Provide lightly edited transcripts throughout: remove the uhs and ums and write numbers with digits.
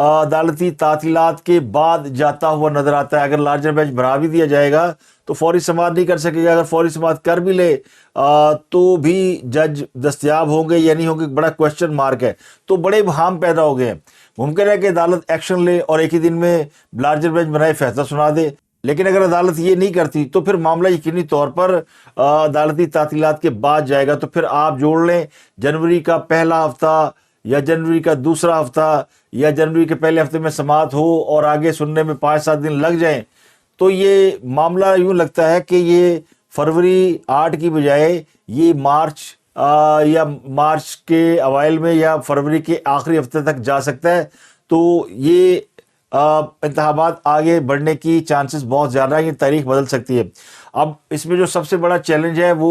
عدالتی تعطیلات کے بعد جاتا ہوا نظر آتا ہے. اگر لارجر بینچ بنا بھی دیا جائے گا تو فوری سماعت نہیں کر سکے گا. اگر فوری سماعت کر بھی لے تو بھی جج دستیاب ہوں گے یا نہیں ہوں گے, بڑا کوشچن مارک ہے. تو بڑے ابہام پیدا ہو گئے ہیں. ممکن ہے کہ عدالت ایکشن لے اور ایک ہی دن میں لارجر بینچ بنائے فیصلہ سنا دے, لیکن اگر عدالت یہ نہیں کرتی تو پھر معاملہ یقینی طور پر عدالتی تعطیلات کے بعد جائے گا. تو پھر آپ جوڑ لیں جنوری کا پہلا ہفتہ یا جنوری کا دوسرا ہفتہ یا جنوری کے پہلے ہفتے میں سماعت ہو اور آگے سننے میں 5-7 دن لگ جائیں, تو یہ معاملہ یوں لگتا ہے کہ یہ فروری 8 کی بجائے یہ مارچ یا مارچ کے اوائل میں یا فروری کے آخری ہفتے تک جا سکتا ہے. تو یہ انتخابات آگے بڑھنے کی چانسز بہت زیادہ ہیں, یہ تاریخ بدل سکتی ہے. اب اس میں جو سب سے بڑا چیلنج ہے وہ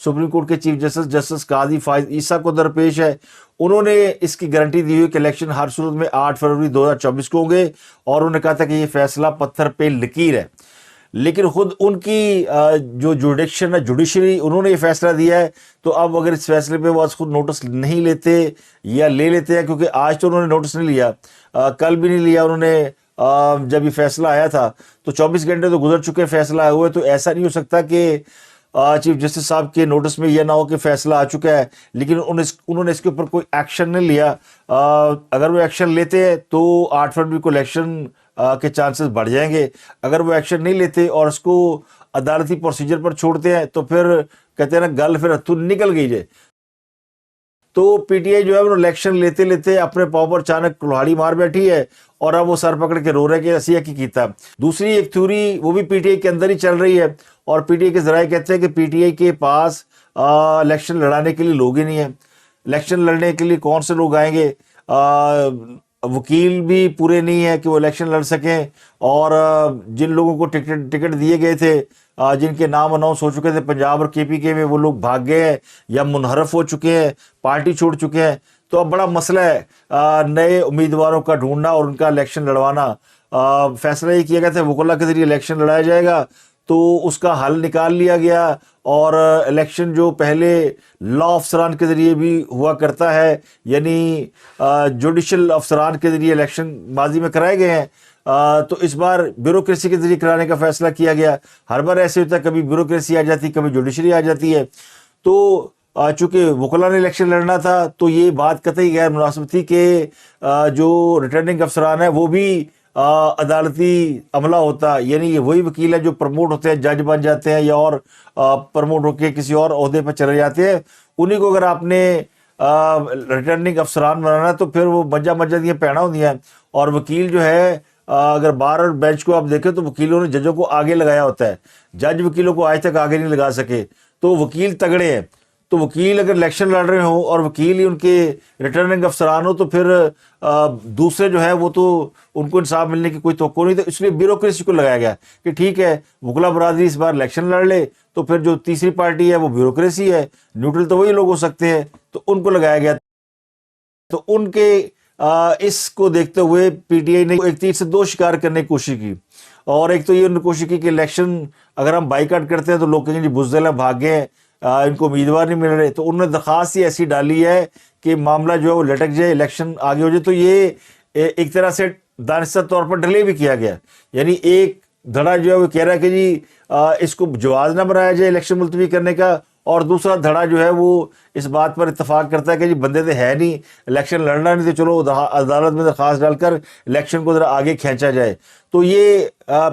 سپریم کورٹ کے چیف جسٹس قاضی فائز عیسیٰ کو درپیش ہے. انہوں نے اس کی گارنٹی دی ہوئی کہ الیکشن ہر صورت میں 8 فروری 2024 کو ہوں گے, اور انہوں نے کہا تھا کہ یہ فیصلہ پتھر پہ لکیر ہے. لیکن خود ان کی جو جوڈیکشن ہے جوڈیشری, انہوں نے یہ فیصلہ دیا ہے. تو اب اگر اس فیصلے پہ وہ خود نوٹس نہیں لیتے یا لے لیتے ہیں, کیونکہ آج تو انہوں نے نوٹس نہیں لیا, کل بھی نہیں لیا انہوں نے, جب یہ فیصلہ آیا تھا تو 24 گھنٹے تو گزر چکے فیصلہ آئے ہوئے. تو ایسا نہیں ہو سکتا کہ چیف جسٹس صاحب کے نوٹس میں یہ نہ ہو کہ فیصلہ آ چکا ہے لیکن انہوں نے اس کے اوپر کوئی ایکشن نہیں لیا. اگر وہ ایکشن لیتے ہیں تو 8 فروری کو الیکشن کے چانسز بڑھ جائیں گے. اگر وہ ایکشن نہیں لیتے اور اس کو عدالتی پروسیجر پر چھوڑتے ہیں تو پھر کہتے ہیں نا گل پھر ہتھوں نکل گئی جائے. تو پی ٹی آئی جو ہے وہ الیکشن لیتے لیتے اپنے پاؤں پر اچانک کلہاڑی مار بیٹھی ہے, اور اب وہ سر پکڑ کے رو رہے کہ ایسا کی کیتا. دوسری ایک تھیوری وہ بھی پی ٹی آئی کے اندر ہی چل رہی ہے, اور پی ٹی آئی کے ذرائع کہتے ہیں کہ پی ٹی آئی کے پاس الیکشن لڑانے کے لیے لوگ ہی نہیں ہیں. الیکشن لڑنے کے لیے کون سے لوگ آئیں گے؟ وکیل بھی پورے نہیں ہیں کہ وہ الیکشن لڑ سکیں, اور جن لوگوں کو ٹکٹ دیے گئے تھے, جن کے نام اناؤنس ہو چکے تھے پنجاب اور کے پی کے میں, وہ لوگ بھاگ گئے ہیں یا منحرف ہو چکے ہیں, پارٹی چھوڑ چکے ہیں. تو اب بڑا مسئلہ ہے نئے امیدواروں کا ڈھونڈنا اور ان کا الیکشن لڑوانا. فیصلہ یہ کیا گیا تھا وکلا کے ذریعے الیکشن لڑایا جائے گا, تو اس کا حل نکال لیا گیا, اور الیکشن جو پہلے لا افسران کے ذریعے بھی ہوا کرتا ہے, یعنی جوڈیشل افسران کے ذریعے الیکشن ماضی میں کرائے گئے ہیں, تو اس بار بیوروکریسی کے ذریعے کرانے کا فیصلہ کیا گیا. ہر بار ایسے ہوتا ہے, کبھی بیوروکریسی آ جاتی, کبھی جوڈیشری آ جاتی ہے. تو چونکہ وکلا نے الیکشن لڑنا تھا تو یہ بات قطعی غیر مناسب تھی کہ جو ریٹرننگ افسران ہیں وہ بھی عدالتی عملہ ہوتا, یعنی یہ وہی وکیل ہے جو پروموٹ ہوتے ہیں, جج بن جاتے ہیں یا اور پروموٹ ہو کے کسی اور عہدے پر چلے جاتے ہیں. انہیں کو اگر آپ نے ریٹرننگ افسران بنانا تو پھر وہ مجا دیا پیڑا ہوتی ہیں. اور وکیل جو ہے اگر بار اور بینچ کو آپ دیکھیں تو وکیلوں نے ججوں کو آگے لگایا ہوتا ہے, جج وکیلوں کو آج تک آگے نہیں لگا سکے. تو وکیل تگڑے ہیں. تو وکیل اگر الیکشن لڑ رہے ہوں اور وکیل ہی ان کے ریٹرننگ افسران ہو تو پھر دوسرے جو ہے وہ تو ان کو انصاف ملنے کی کوئی توقع نہیں. تو اس لیے بیوروکریسی کو لگایا گیا کہ ٹھیک ہے وکلا برادری اس بار الیکشن لڑ لے, تو پھر جو تیسری پارٹی ہے وہ بیوروکریسی ہے, نیوٹرل تو وہی لوگ ہو سکتے ہیں, تو ان کو لگایا گیا. تو ان کے اس کو دیکھتے ہوئے پی ٹی آئی نے ایک تیر سے دو شکار کرنے کی کوشش کی. اور ایک تو یہ انہوں نے کوشش کی کہ الیکشن اگر ہم بائیکاٹ کرتے ہیں تو لوگ کہیں گے جی بزدل ہیں, بھاگ گئے ہیں, ان کو امیدوار نہیں مل رہے. تو انہوں نے درخواست ہی ایسی ڈالی ہے کہ معاملہ جو ہے وہ لٹک جائے, الیکشن آگے ہو جائے. تو یہ ایک طرح سے دانستہ طور پر ڈیلے بھی کیا گیا, یعنی ایک دھڑا جو ہے وہ کہہ رہا ہے کہ جی اس کو جواز نہ بنایا جائے الیکشن ملتوی کرنے کا, اور دوسرا دھڑا جو ہے وہ اس بات پر اتفاق کرتا ہے کہ جی بندے تو ہے نہیں, الیکشن لڑنا نہیں, تو چلو عدالت میں درخواست ڈال کر الیکشن کو ذرا آگے کھینچا جائے. تو یہ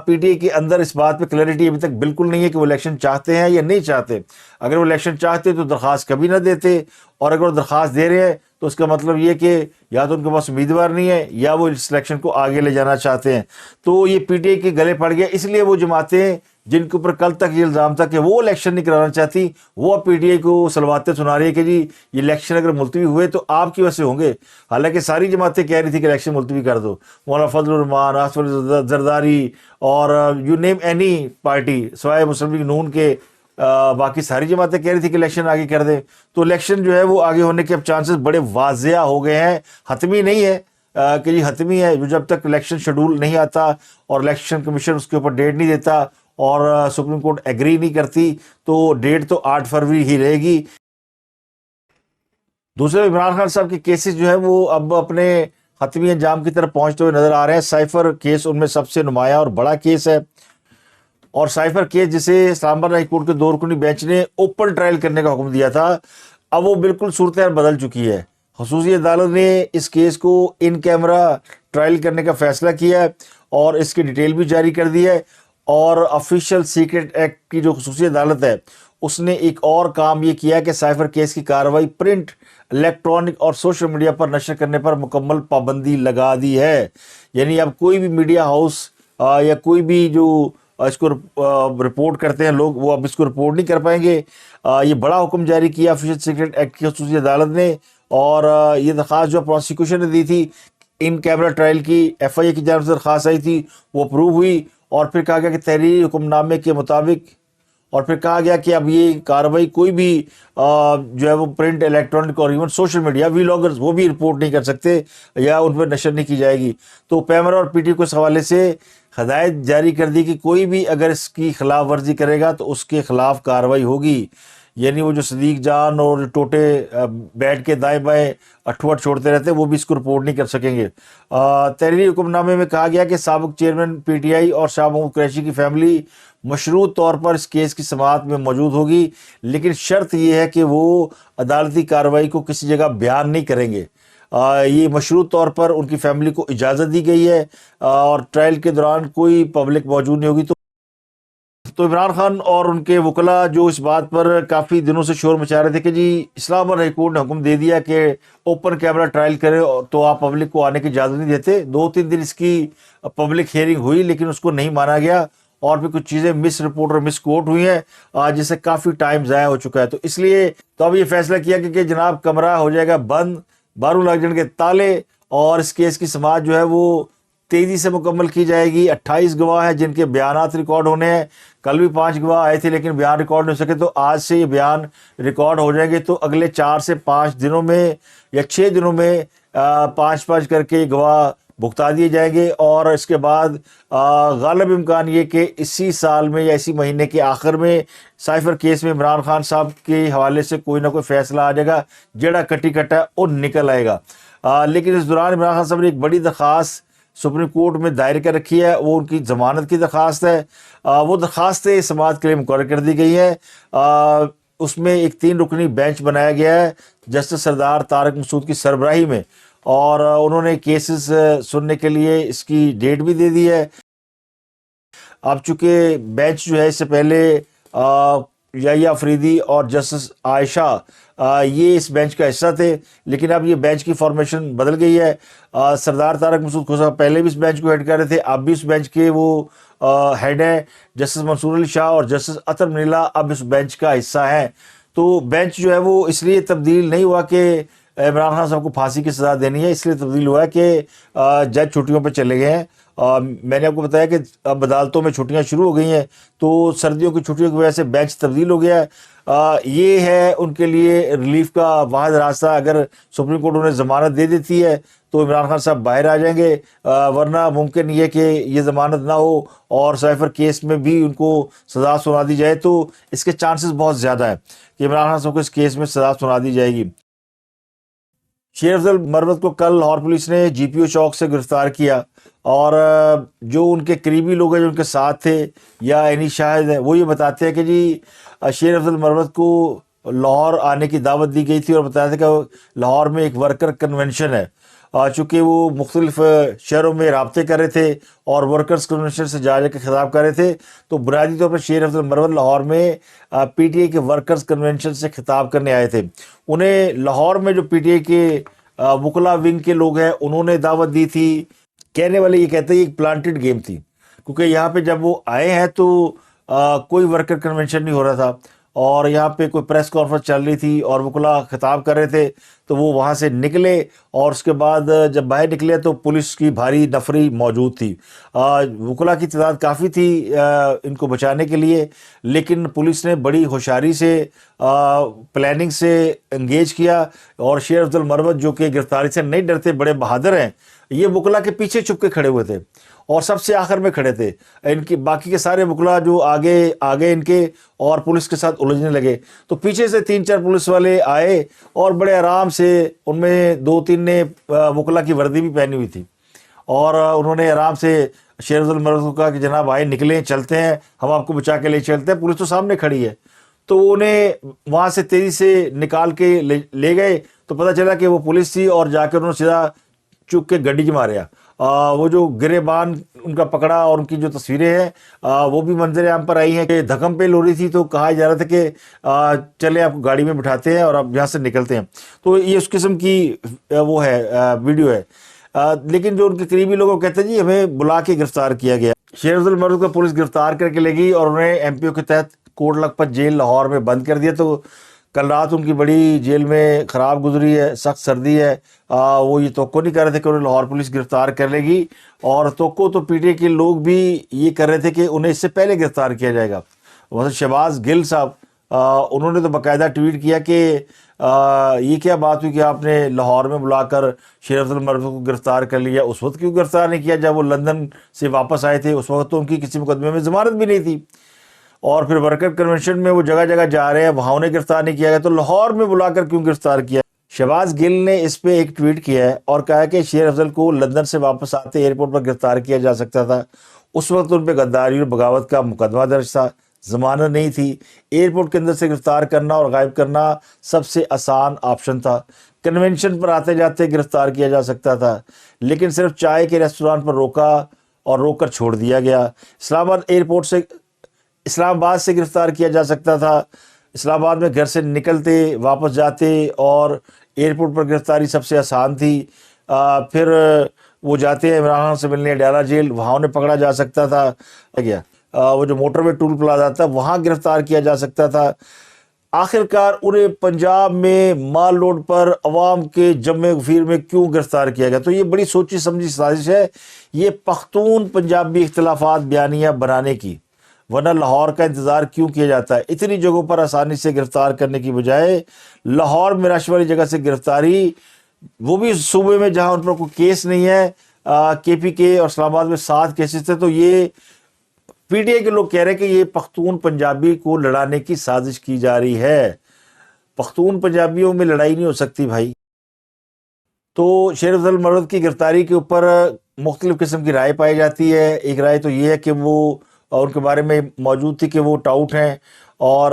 پی ٹی آئی کے اندر اس بات پہ کلیئرٹی ابھی تک بالکل نہیں ہے کہ وہ الیکشن چاہتے ہیں یا نہیں چاہتے. اگر وہ الیکشن چاہتے تو درخواست کبھی نہ دیتے, اور اگر وہ درخواست دے رہے ہیں تو اس کا مطلب یہ کہ یا تو ان کے پاس امیدوار نہیں ہے یا وہ اس الیکشن کو آگے لے جانا چاہتے ہیں. تو یہ پی ٹی آئی کے گلے پڑ گیا. اس لیے وہ جماعتیں جن کے اوپر کل تک یہ الزام تھا کہ وہ الیکشن نہیں کرانا چاہتی, وہ پی ٹی آئی کو سلواتیں سنا رہی ہے کہ جی یہ الیکشن اگر ملتوی ہوئے تو آپ کی وجہ سے ہوں گے. حالانکہ ساری جماعتیں کہہ رہی تھی کہ الیکشن ملتوی کر دو, مولانا فضل الرحمان, آصف علی زرداری, اور یو نیم اینی پارٹی سوائے مسلم لیگ نون کے, باقی ساری جماعتیں کہہ رہی تھی کہ الیکشن آگے کر دیں. تو الیکشن جو ہے وہ آگے ہونے کے اب چانسز بڑے واضح ہو گئے ہیں. حتمی نہیں ہے کہ جی حتمی ہے, جب تک الیکشن شیڈول نہیں آتا اور الیکشن کمیشن اس کے اوپر ڈیٹ نہیں دیتا اور سپریم کورٹ ایگری نہیں کرتی تو ڈیٹ تو 8 فروری ہی رہے گی. دوسرے عمران خان صاحب کے کیسز جو ہے وہ اب اپنے حتمی انجام کی طرف پہنچتے ہوئے نظر آ رہے ہیں۔ سائفر کیس ان میں سب سے نمایاں اور بڑا کیس ہے، اور سائفر کیس جسے اسلام آباد ہائی کورٹ کے 2 رکنی بینچ نے اوپن ٹرائل کرنے کا حکم دیا تھا، اب وہ بالکل صورتحال بدل چکی ہے۔ خصوصی عدالت نے اس کیس کو ان کیمرہ ٹرائل کرنے کا فیصلہ کیا ہے اور اس کی ڈیٹیل بھی جاری کر دی ہے، اور آفیشیل سیکرٹ ایکٹ کی جو خصوصی عدالت ہے اس نے ایک اور کام یہ کیا کہ سائفر کیس کی کارروائی پرنٹ، الیکٹرانک اور سوشل میڈیا پر نشر کرنے پر مکمل پابندی لگا دی ہے۔ یعنی اب کوئی بھی میڈیا ہاؤس یا کوئی بھی جو اس کو رپورٹ کرتے ہیں لوگ، وہ اب اس کو رپورٹ نہیں کر پائیں گے۔ یہ بڑا حکم جاری کیا آفیشیل سیکرٹ ایکٹ کی خصوصی عدالت نے، اور یہ درخواست جو پروسیکیوشن نے دی تھی ان کیمرہ ٹرائل کی، ایف آئی اے کی جانب سے درخواست آئی تھی، وہ اپروو ہوئی، اور پھر کہا گیا کہ تحریری حکم نامے کے مطابق، اور پھر کہا گیا کہ اب یہ کارروائی کوئی بھی جو ہے وہ پرنٹ، الیکٹرانک اور ایون سوشل میڈیا ویلاگرز وہ بھی رپورٹ نہیں کر سکتے یا ان پر نشر نہیں کی جائے گی۔ تو پیمرا اور پی ٹی کو اس حوالے سے ہدایت جاری کر دی کہ کوئی بھی اگر اس کی خلاف ورزی کرے گا تو اس کے خلاف کارروائی ہوگی۔ یعنی وہ جو صدیق جان اور ٹوٹے بیٹھ کے دائیں بائیں اٹھوٹ چھوڑتے رہتے ہیں، وہ بھی اس کو رپورٹ نہیں کر سکیں گے۔ تحریری حکم نامے میں کہا گیا کہ سابق چیئرمین پی ٹی آئی اور شاہ محمود قریشی کی فیملی مشروط طور پر اس کیس کی سماعت میں موجود ہوگی، لیکن شرط یہ ہے کہ وہ عدالتی کارروائی کو کسی جگہ بیان نہیں کریں گے۔ یہ مشروط طور پر ان کی فیملی کو اجازت دی گئی ہے، اور ٹرائل کے دوران کوئی پبلک موجود نہیں ہوگی۔ تو عمران خان اور ان کے وکلاء جو اس بات پر کافی دنوں سے شور مچا رہے تھے کہ جی اسلام آباد ہائی کورٹ نے حکم دے دیا کہ اوپن کیمرہ ٹرائل کرے تو آپ پبلک کو آنے کی اجازت نہیں دیتے۔ 2-3 دن اس کی پبلک ہیئرنگ ہوئی لیکن اس کو نہیں مانا گیا، اور بھی کچھ چیزیں مس رپورٹ اور مس کوٹ ہوئی ہیں جس سے کافی ٹائم ضائع ہو چکا ہے۔ تو اس لیے تو اب یہ فیصلہ کیا کہ جناب کمرہ ہو جائے گا بند، باہروں لگ جائیں گے تالے، اور اس کیس کی سماعت جو ہے وہ تیزی سے مکمل کی جائے گی۔ 28 گواہ ہیں جن کے بیانات ریکارڈ ہونے ہیں۔ کل بھی 5 گواہ آئے تھے لیکن بیان ریکارڈ نہیں ہو سکے، تو آج سے یہ بیان ریکارڈ ہو جائیں گے، تو اگلے 4 سے 5 دنوں میں یا 6 دنوں میں 5 کر کے گواہ بھگتا دیے جائیں گے، اور اس کے بعد غالب امکان یہ کہ اسی سال میں یا اسی مہینے کے آخر میں سائفر کیس میں عمران خان صاحب کے حوالے سے کوئی نہ کوئی فیصلہ آ جائے گا، جڑا کٹی کٹا وہ نکل آئے گا۔ لیکن اس دوران عمران خان صاحب نے ایک بڑی درخواست سپریم کورٹ میں دائر کر رکھی ہے، وہ ان کی ضمانت کی درخواست ہے۔ وہ درخواستیں سماعت کے لیے مقرر کر دی گئی ہیں۔ اس میں ایک 3 رکنی بینچ بنایا گیا ہے جسٹس سردار طارق مسعود کی سربراہی میں، اور انہوں نے کیسز سننے کے لیے اس کی ڈیٹ بھی دے دی ہے۔ اب چونکہ بینچ جو ہے اس سے پہلے یحییٰ افریدی اور جسٹس عائشہ یہ اس بینچ کا حصہ تھے، لیکن اب یہ بینچ کی فارمیشن بدل گئی ہے۔ سردار طارق مسعود کھوسہ پہلے بھی اس بینچ کو ہیڈ کر رہے تھے، اب بھی اس بینچ کے وہ ہیڈ ہیں۔ جسٹس منصور علی شاہ اور جسٹس اطہر منیلا اب اس بینچ کا حصہ ہیں۔ تو بینچ جو ہے وہ اس لیے تبدیل نہیں ہوا کہ عمران خان صاحب کو پھانسی کی سزا دینی ہے، اس لیے تبدیل ہوا ہے کہ جج چھٹیوں پہ چلے گئے ہیں۔ میں نے آپ کو بتایا کہ اب عدالتوں میں چھٹیاں شروع ہو گئی ہیں، تو سردیوں کی چھٹیوں کی وجہ سے بینچ تبدیل ہو گیا ہے۔ یہ ہے ان کے لیے ریلیف کا واحد راستہ۔ اگر سپریم کورٹ انہیں ضمانت دے دیتی ہے تو عمران خان صاحب باہر آ جائیں گے، ورنہ ممکن یہ کہ یہ ضمانت نہ ہو اور سائفر کیس میں بھی ان کو سزا سنا دی جائے، تو اس کے چانسز بہت زیادہ ہیں کہ عمران خان صاحب کو اس کیس میں سزا سنا دی جائے گی۔ شیر افضل مروت کو کل لاہور پولیس نے جی پی او چوک سے گرفتار کیا، اور جو ان کے قریبی لوگ ہیں جو ان کے ساتھ تھے یا عینی شاہد ہیں، وہ یہ بتاتے ہیں کہ جی شیر افضل مروت کو لاہور آنے کی دعوت دی گئی تھی، اور بتایا تھا کہ لاہور میں ایک ورکر کنونشن ہے۔ چونکہ وہ مختلف شہروں میں رابطے کر رہے تھے اور ورکرز کنونشن سے جا کے خطاب کر رہے تھے، تو بنیادی طور پر شیر افضل مروت لاہور میں پی ٹی آئی کے ورکرز کنونشن سے خطاب کرنے آئے تھے۔ انہیں لاہور میں جو پی ٹی آئی کے وکلاء ونگ کے لوگ ہیں انہوں نے دعوت دی تھی۔ کہنے والے یہ کہتے ہیں یہ ایک پلانٹڈ گیم تھی، کیونکہ یہاں پہ جب وہ آئے ہیں تو کوئی ورکر کنونشن نہیں ہو رہا تھا، اور یہاں پہ کوئی پریس کانفرنس چل رہی تھی اور وکلاء خطاب کر رہے تھے، تو وہ وہاں سے نکلے، اور اس کے بعد جب باہر نکلے تو پولیس کی بھاری نفری موجود تھی۔ وکلاء کی تعداد کافی تھی ان کو بچانے کے لیے، لیکن پولیس نے بڑی ہوشیاری سے پلاننگ سے انگیج کیا، اور شیر افضل مروت جو کہ گرفتاری سے نہیں ڈرتے، بڑے بہادر ہیں، یہ وکلاء کے پیچھے چھپ کے کھڑے ہوئے تھے اور سب سے آخر میں کھڑے تھے۔ ان کی باقی کے سارے وکلاء جو آگے ان کے اور پولیس کے ساتھ الجھنے لگے، تو پیچھے سے 3-4 پولیس والے آئے اور بڑے آرام سے ان میں 2-3 نے وکلا کی وردی بھی پہنی ہوئی تھی، اور انہوں نے آرام سے شیر افضل مرود کو کہا کہ جناب آئے، نکلیں، چلتے ہیں، ہم آپ کو بچا کے لے چلتے ہیں، پولیس تو سامنے کھڑی ہے۔ تو وہ انہیں وہاں سے تیزی سے نکال کے لے گئے، تو پتہ چلا کہ وہ پولیس تھی، اور جا کے انہوں نے سیدھا چک کے گڈی میں ماریا۔ وہ جو گریبان ان کا پکڑا اور ان کی جو تصویریں ہیں وہ بھی منظر عام پر آئی ہیں کہ دھکم پہ ہو رہی تھی، تو کہا جا رہا تھا کہ چلیں آپ کو گاڑی میں بٹھاتے ہیں اور آپ یہاں سے نکلتے ہیں۔ تو یہ اس قسم کی وہ ہے ویڈیو ہے، لیکن جو ان کے قریبی لوگ کہتے ہیں جی ہمیں بلا کے گرفتار کیا گیا۔ شیر افضل مرود کو پولیس گرفتار کر کے لے گئی اور انہیں ایم پی او کے تحت کوٹ لکھپت جیل لاہور میں بند کر دیا۔ تو کل رات ان کی بڑی جیل میں خراب گزری ہے، سخت سردی ہے۔ وہ یہ توقع نہیں کر رہے تھے کہ انہیں لاہور پولیس گرفتار کر لے گی، اور توقع تو پی ٹی اے کے لوگ بھی یہ کر رہے تھے کہ انہیں اس سے پہلے گرفتار کیا جائے گا۔ مثلا شہباز گل صاحب انہوں نے تو باقاعدہ ٹویٹ کیا کہ یہ کیا بات ہوئی کہ آپ نے لاہور میں بلا کر شیر افضل مرود کو گرفتار کر لیا، اس وقت کیوں گرفتار نہیں کیا جب وہ لندن سے واپس آئے تھے؟ اس وقت تو ان کی کسی مقدمے میں ضمانت بھی نہیں تھی، اور پھر ورکر کنونشن میں وہ جگہ جگہ جا رہے ہیں، وہاں انہیں گرفتار نہیں کیا گیا، تو لاہور میں بلا کر کیوں گرفتار کیا؟ شہباز گل نے اس پہ ایک ٹویٹ کیا ہے اور کہا کہ شیر افضل کو لندن سے واپس آتے ایئرپورٹ پر گرفتار کیا جا سکتا تھا، اس وقت ان پہ غداری اور بغاوت کا مقدمہ درج تھا، ضمانت نہیں تھی، ایئرپورٹ کے اندر سے گرفتار کرنا اور غائب کرنا سب سے آسان آپشن تھا، کنونشن پر آتے جاتے گرفتار کیا جا سکتا تھا، لیکن صرف چائے کے ریسٹوران پر روکا اور روک کر چھوڑ دیا گیا۔ اسلام آباد سے گرفتار کیا جا سکتا تھا، اسلام آباد میں گھر سے نکلتے واپس جاتے، اور ایئرپورٹ پر گرفتاری سب سے آسان تھی۔ پھر وہ جاتے ہیں عمران خان سے ملنے ڈیالہ جیل، وہاں انہیں پکڑا جا سکتا تھا، وہ جو موٹر وے ٹول پلازا تھا وہاں گرفتار کیا جا سکتا تھا۔ آخرکار انہیں پنجاب میں مال روڈ پر عوام کے جمع غفیر میں کیوں گرفتار کیا گیا؟ تو یہ بڑی سوچی سمجھی سازش ہے، یہ پختون پنجابی اختلافات بیانیہ بنانے کی، ورنہ لاہور کا انتظار کیوں کیا جاتا ہے؟ اتنی جگہوں پر آسانی سے گرفتار کرنے کی بجائے لاہور میں رش والی جگہ سے گرفتاری، وہ بھی صوبے میں جہاں ان پر کوئی کیس نہیں ہے، کے پی کے اور اسلام آباد میں 7 کیسز تھے۔ تو یہ پی ٹی اے کے لوگ کہہ رہے ہیں کہ یہ پختون پنجابی کو لڑانے کی سازش کی جا رہی ہے۔ پختون پنجابیوں میں لڑائی نہیں ہو سکتی بھائی۔ تو شیر افضل مرود کی گرفتاری کے اوپر مختلف قسم کی رائے پائی جاتی ہے۔ ایک رائے تو یہ ہے کہ وہ ان کے بارے میں موجود تھی کہ وہ ٹاؤٹ ہیں، اور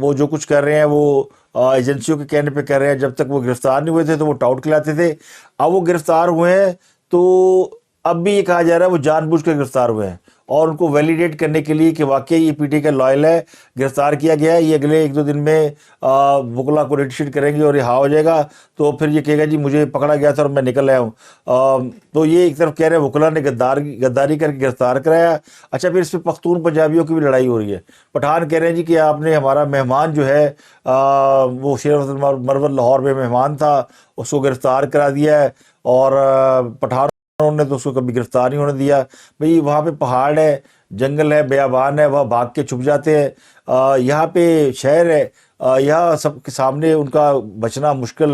وہ جو کچھ کر رہے ہیں وہ ایجنسیوں کے کہنے پہ کر رہے ہیں، جب تک وہ گرفتار نہیں ہوئے تھے تو وہ ٹاؤٹ کھلاتے تھے۔ اب وہ گرفتار ہوئے ہیں تو اب بھی یہ کہا جا رہا ہے وہ جان بوجھ کر گرفتار ہوئے ہیں، اور ان کو ویلیڈیٹ کرنے کے لیے کہ واقعی یہ پی ٹی اے کا لائل ہے، گرفتار کیا گیا ہے، یہ اگلے 1-2 دن میں وکلا کو ریڈ شیٹ کریں گے اور رہا ہو جائے گا، تو پھر یہ کہے گا جی مجھے پکڑا گیا تھا اور میں نکل آیا ہوں۔ تو یہ ایک طرف کہہ رہے ہیں وکلا نے غداری کر کے گرفتار کرایا۔ اچھا، پھر اس پہ پختون پنجابیوں کی بھی لڑائی ہو رہی ہے۔ پٹھان کہہ رہے ہیں جی کہ آپ نے ہمارا مہمان جو ہے وہ شیر افضل مرود لاہور میں مہمان تھا، اس کو گرفتار کرا دیا ہے، اور پٹھان انہوں نے تو اس کو کبھی گرفتار نہیں ہونے دیا۔ بھئی وہاں پہ پہاڑ ہے، جنگل ہے، بیابان ہے، وہاں بھاگ کے چھپ جاتے ہیں۔ یہاں پہ شہر ہے، یہاں سب کے سامنے ان کا بچنا مشکل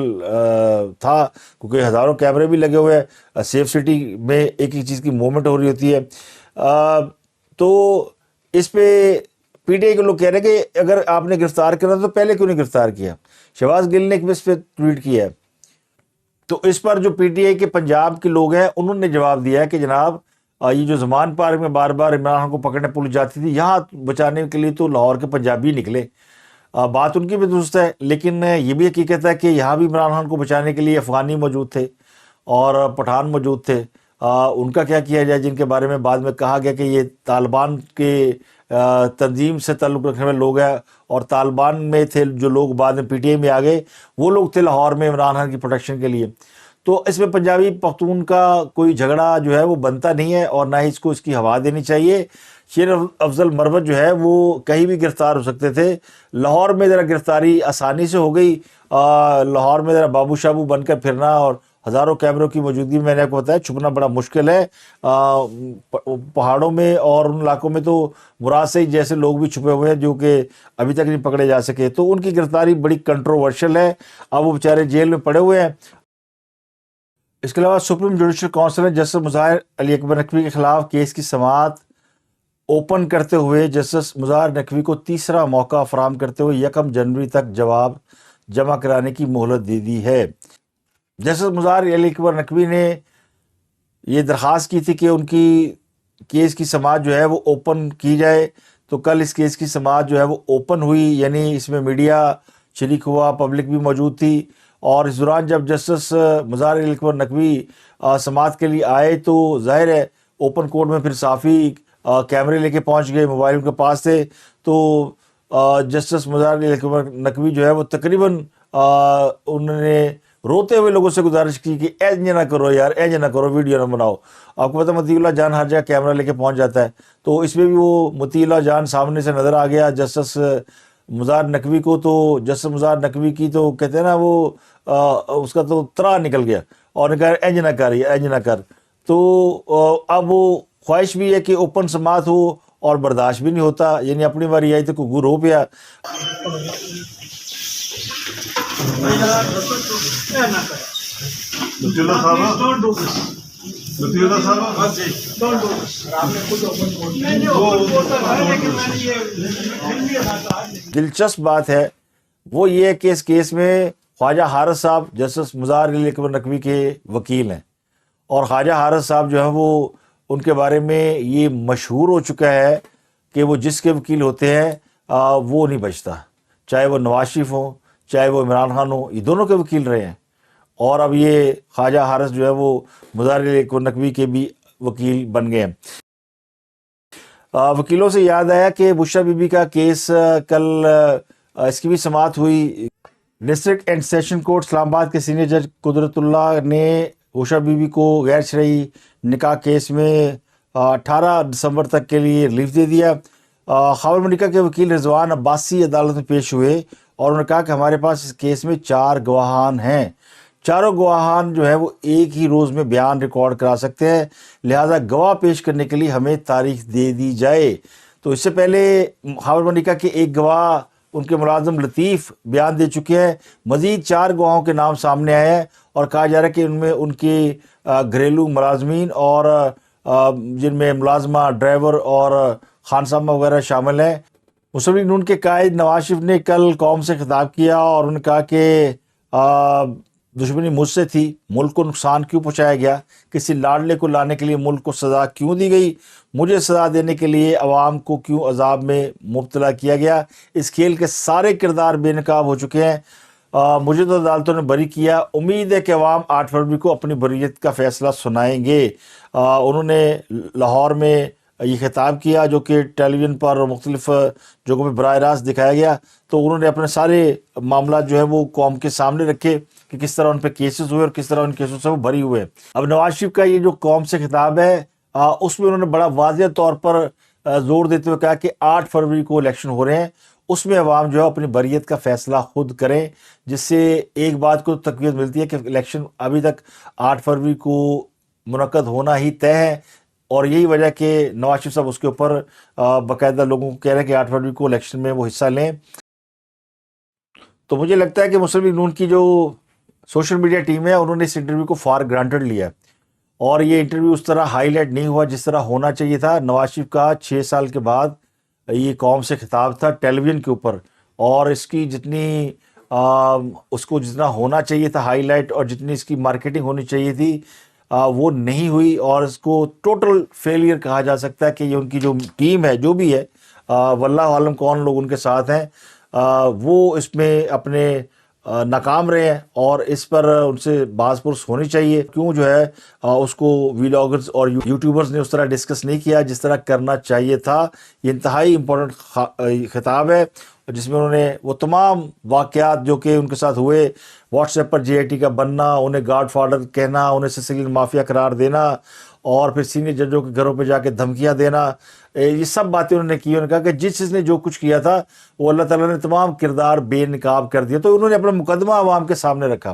تھا، کیونکہ ہزاروں کیمرے بھی لگے ہوئے ہیں، سیف سٹی میں ایک ایک چیز کی موومنٹ ہو رہی ہوتی ہے۔ تو اس پہ پی ٹی اے کے لوگ کہہ رہے ہیں کہ اگر آپ نے گرفتار کرنا تو پہلے کیوں نہیں گرفتار کیا؟ شہباز گل نے اس پہ ٹویٹ کیا ہے، تو اس پر جو پی ٹی آئی کے پنجاب کے لوگ ہیں انہوں نے جواب دیا ہے کہ جناب یہ جو زمان پارک میں بار بار عمران خان کو پکڑنے پولیس جاتی تھی، یہاں بچانے کے لیے تو لاہور کے پنجابی نکلے۔ بات ان کی بھی درست ہے، لیکن یہ بھی حقیقت ہے کہ یہاں بھی عمران خان کو بچانے کے لیے افغانی موجود تھے اور پٹھان موجود تھے۔ ان کا کیا کیا جائے جن کے بارے میں بعد میں کہا گیا کہ یہ طالبان کے تنظیم سے تعلق رکھنے والے لوگ ہیں، اور طالبان میں تھے جو لوگ بعد میں پی ٹی آئی میں آ گئے، وہ لوگ تھے لاہور میں عمران خان کی پروٹیکشن کے لیے۔ تو اس میں پنجابی پختون کا کوئی جھگڑا جو ہے وہ بنتا نہیں ہے، اور نہ ہی اس کو اس کی ہوا دینی چاہیے۔ شیر افضل مرود جو ہے وہ کہیں بھی گرفتار ہو سکتے تھے، لاہور میں ذرا گرفتاری آسانی سے ہو گئی، لاہور میں ذرا بابو شابو بن کر پھرنا اور ہزاروں کیمروں کی موجودگی میں نے آپ کو بتایا چھپنا بڑا مشکل ہے۔ پہاڑوں میں اور ان علاقوں میں تو مراد سے جیسے لوگ بھی چھپے ہوئے ہیں جو کہ ابھی تک نہیں پکڑے جا سکے، تو ان کی گرفتاری بڑی کنٹروورشل ہے۔ اب وہ بیچارے جیل میں پڑے ہوئے ہیں۔ اس کے علاوہ سپریم جوڈیشل کونسل نے جسٹس مظاہر علی اکبر نقوی کے خلاف کیس کی سماعت اوپن کرتے ہوئے جسٹس مظاہر نقوی کو تیسرا موقع فراہم کرتے ہوئے 1 جنوری تک جواب جمع کرانے کی مہلت دے دی ہے۔ جسٹس مظاہر علی اکبر نقوی نے یہ درخواست کی تھی کہ ان کی کیس کی سماعت جو ہے وہ اوپن کی جائے، تو کل اس کیس کی سماعت جو ہے وہ اوپن ہوئی، یعنی اس میں میڈیا شریک ہوا، پبلک بھی موجود تھی، اور اس دوران جب جسٹس مظاہر علی اکبر نقوی سماعت کے لیے آئے تو ظاہر ہے اوپن کورٹ میں پھر صحافی کیمرے لے کے پہنچ گئے، موبائل ان کے پاس تھے، تو جسٹس مظاہر علی اکبر نقوی جو ہے وہ تقریباً انہوں نے روتے ہوئے لوگوں سے گزارش کی کہ اینج نہ کرو یار، اینج نہ کرو، ویڈیو نہ بناؤ۔ آپ کو پتہ مطیع اللہ جان ہر جگہ کیمرہ لے کے پہنچ جاتا ہے، تو اس میں بھی وہ مطیع اللہ جان سامنے سے نظر آ گیا جسٹس مظاہر نقوی کو، تو جسٹس مظاہر نقوی کی تو کہتے ہیں نا وہ اس کا تو ترا نکل گیا، اور نے کہا اینج نہ کر، اینج نہ کر۔ تو اب وہ خواہش بھی ہے کہ اوپن سماعت ہو، اور برداشت بھی نہیں ہوتا، یعنی اپنی باری آئی تو کوئی رو پیا۔ دلچسپ بات ہے وہ یہ ہے کہ اس کیس میں خواجہ حارث صاحب جسٹس مظاہر علی اکبر نقوی کے وکیل ہیں، اور خواجہ حارث صاحب جو ہیں وہ ان کے بارے میں یہ مشہور ہو چکا ہے کہ وہ جس کے وکیل ہوتے ہیں وہ نہیں بچتا، چاہے وہ نواز شریف ہوں چاہے وہ عمران خان ہوں، یہ دونوں کے وکیل رہے ہیں، اور اب یہ خواجہ حارث جو ہے وہ مظاہر علی اکبر نقوی کے بھی وکیل بن گئے ہیں۔ وکیلوں سے یاد آیا کہ بشریٰ بی بی کا کیس کل اس کی بھی سماعت ہوئی۔ ڈسٹرکٹ اینڈ سیشن کورٹ اسلام آباد کے سینئر جج قدرت اللہ نے بشریٰ بی بی کو غیر شرعی نکاح کیس میں 18 دسمبر تک کے لیے ریلیف دے دیا۔ خاور ملکہ کے وکیل رضوان عباسی عدالت میں پیش ہوئے، اور انہوں نے کہا کہ ہمارے پاس اس کیس میں 4 گواہان ہیں، چاروں گواہان جو ہیں وہ ایک ہی روز میں بیان ریکارڈ کرا سکتے ہیں، لہٰذا گواہ پیش کرنے کے لیے ہمیں تاریخ دے دی جائے۔ تو اس سے پہلے خاور ملکہ کے ایک گواہ ان کے ملازم لطیف بیان دے چکے ہیں، مزید 4 گواہوں کے نام سامنے آئے ہیں، اور کہا جا رہا ہے کہ ان میں ان کے گھریلو ملازمین اور جن میں ملازمہ ڈرائیور اور خانسامہ وغیرہ شامل ہیں۔ مسلم لیگ نون کے قائد نواز شریف نے کل قوم سے خطاب کیا، اور انہوں نے کہا کہ دشمنی مجھ سے تھی، ملک کو نقصان کیوں پہنچایا گیا، کسی لاڈلے کو لانے کے لیے ملک کو سزا کیوں دی گئی، مجھے سزا دینے کے لیے عوام کو کیوں عذاب میں مبتلا کیا گیا، اس کھیل کے سارے کردار بے نقاب ہو چکے ہیں، مجھے تو عدالتوں نے بری کیا، امید ہے کہ عوام 8 فروری کو اپنی بریت کا فیصلہ سنائیں گے۔ انہوں نے لاہور میں یہ خطاب کیا جو کہ ٹیلی ویژن پر مختلف جگہوں پہ براہ راست دکھایا گیا، تو انہوں نے اپنے سارے معاملات جو ہے وہ قوم کے سامنے رکھے کہ کس طرح ان پہ کیسز ہوئے اور کس طرح ان کیسوں سے وہ بری ہوئے۔ اب نواز شریف کا یہ جو قوم سے خطاب ہے اس میں انہوں نے بڑا واضح طور پر زور دیتے ہوئے کہا کہ 8 فروری کو الیکشن ہو رہے ہیں، اس میں عوام جو ہے اپنی بریت کا فیصلہ خود کریں، جس سے ایک بات کو تقویت ملتی ہے کہ الیکشن ابھی تک 8 فروری کو منعقد ہونا ہی طے ہے، اور یہی وجہ کہ نواز شریف صاحب اس کے اوپر باقاعدہ لوگوں کو کہہ رہے ہیں کہ 8 فروری کو الیکشن میں وہ حصہ لیں۔ تو مجھے لگتا ہے کہ مسلم لیگ نون کی جو سوشل میڈیا ٹیم ہے انہوں نے اس انٹرویو کو فار گرانٹڈ لیا، اور یہ انٹرویو اس طرح ہائی لائٹ نہیں ہوا جس طرح ہونا چاہیے تھا۔ نواز شریف کا 6 سال کے بعد یہ قوم سے خطاب تھا ٹیلی ویژن کے اوپر، اور اس کی جتنی اس کو جتنا ہونا چاہیے تھا ہائی لائٹ، اور جتنی اس کی مارکیٹنگ ہونی چاہیے تھی وہ نہیں ہوئی، اور اس کو ٹوٹل فیلئر کہا جا سکتا ہے کہ یہ ان کی جو ٹیم ہے جو بھی ہے، واللہ عالم کون لوگ ان کے ساتھ ہیں، وہ اس میں اپنے ناکام رہے ہیں، اور اس پر ان سے باز پرس ہونی چاہیے کیوں جو ہے اس کو ویلاگرز اور یوٹیوبرز نے اس طرح ڈسکس نہیں کیا جس طرح کرنا چاہیے تھا۔ یہ انتہائی امپورٹنٹ خطاب ہے جس میں انہوں نے وہ تمام واقعات جو کہ ان کے ساتھ ہوئے، واٹس ایپ پر JIT کا بننا، انہیں گاڈ فادر کہنا، انہیں سسیلین مافیا قرار دینا، اور پھر سینئر ججوں کے گھروں پہ جا کے دھمکیاں دینا، یہ سب باتیں انہوں نے کی۔ انہوں نے کہا کہ جس نے جو کچھ کیا تھا وہ اللہ تعالیٰ نے تمام کردار بے نقاب کر دیا، تو انہوں نے اپنا مقدمہ عوام کے سامنے رکھا۔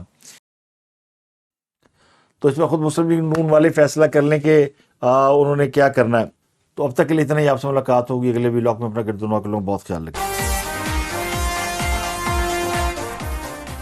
تو اس میں خود مسلم لیگ نون والے فیصلہ کر لیں کہ انہوں نے کیا کرنا ہے۔ تو اب تک کے لیے اتنا ہی، آپ سے ملاقات ہوگی اگلے ولاگ میں۔ اپنا گردنوا کے لوگ بہت خیال رکھیں۔